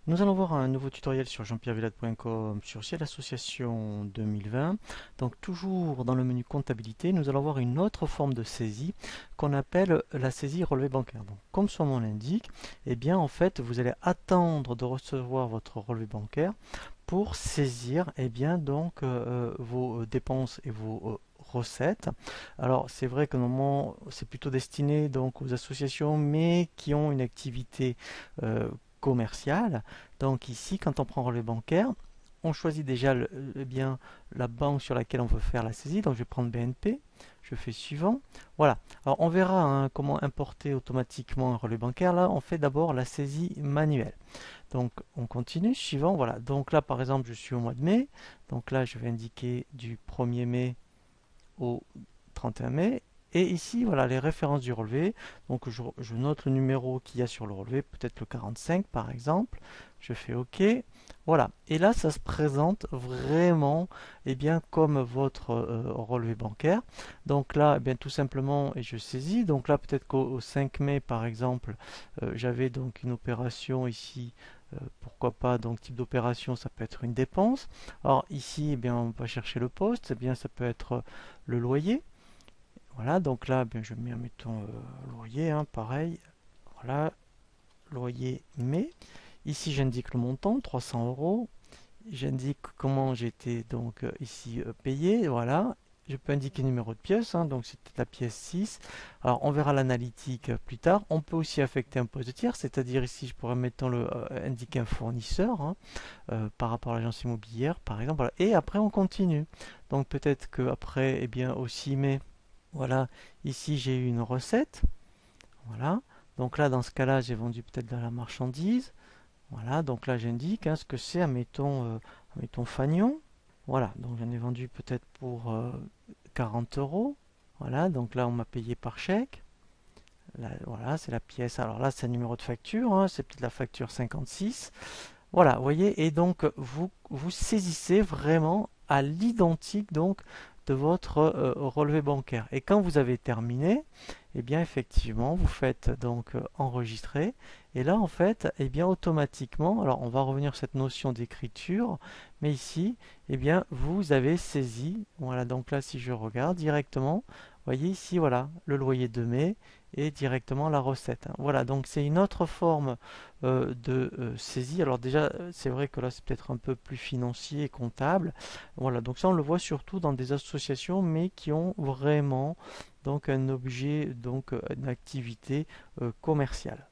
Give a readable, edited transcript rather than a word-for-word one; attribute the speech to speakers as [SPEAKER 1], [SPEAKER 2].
[SPEAKER 1] Nous allons voir un nouveau tutoriel sur jeanpierrevillade.com sur Ciel Association 2020. Donc toujours dans le menu comptabilité, nous allons voir une autre forme de saisie qu'on appelle la saisie relevé bancaire. Donc, comme son nom l'indique, eh bien en fait vous allez attendre de recevoir votre relevé bancaire pour saisir donc vos dépenses et vos recettes. Alors c'est vrai que normalement c'est plutôt destiné donc aux associations mais qui ont une activité commerciale. Donc ici, quand on prend relevé bancaire, on choisit déjà la banque sur laquelle on veut faire la saisie. Donc je vais prendre BNP, je fais suivant. Voilà. Alors on verra comment importer automatiquement un relevé bancaire. Là, on fait d'abord la saisie manuelle. Donc on continue, suivant. Voilà. Donc là, par exemple, je suis au mois de mai. Donc là, je vais indiquer du 1er mai au 31 mai. Et ici, voilà les références du relevé. Donc je note le numéro qu'il y a sur le relevé, peut-être le 45 par exemple. Je fais OK. Voilà. Et là, ça se présente vraiment comme votre relevé bancaire. Donc là, tout simplement, et je saisis. Donc là, peut-être qu'au 5 mai, par exemple, j'avais donc une opération ici. Pourquoi pas, donc type d'opération, ça peut être une dépense. Alors ici, on va chercher le poste. Ça peut être le loyer. Voilà, donc là, je mets, mettons, loyer, pareil. Voilà, loyer mai. Ici, j'indique le montant, 300 euros. J'indique comment j'ai été donc ici payé. Voilà, je peux indiquer le numéro de pièce, donc c'était la pièce 6. Alors, on verra l'analytique plus tard. On peut aussi affecter un poste de tiers, c'est-à-dire ici, je pourrais, mettons, indiquer un fournisseur par rapport à l'agence immobilière, par exemple. Voilà. Et après, on continue. Donc, peut-être qu'après, au 6 mai, voilà, ici j'ai eu une recette. Voilà. Donc là, dans ce cas-là, j'ai vendu peut-être de la marchandise. Voilà. Donc là, j'indique ce que c'est, admettons fanion. Voilà. Donc j'en ai vendu peut-être pour 40 euros. Voilà. Donc là, on m'a payé par chèque. Là, voilà, c'est la pièce. Alors là, c'est le numéro de facture. C'est peut-être la facture 56. Voilà, vous voyez. Et donc, vous saisissez vraiment à l'identique donc de votre relevé bancaire. Et quand vous avez terminé, effectivement, vous faites donc enregistrer. Et là, en fait, automatiquement, alors on va revenir sur cette notion d'écriture, mais ici, vous avez saisi. Voilà, donc là, si je regarde directement, vous voyez ici, voilà, le loyer de mai et directement la recette. Voilà, donc c'est une autre forme de saisie. Alors déjà, c'est vrai que là, c'est peut-être un peu plus financier et comptable. Voilà, donc ça, on le voit surtout dans des associations, mais qui ont vraiment donc un objet, donc une activité commerciale.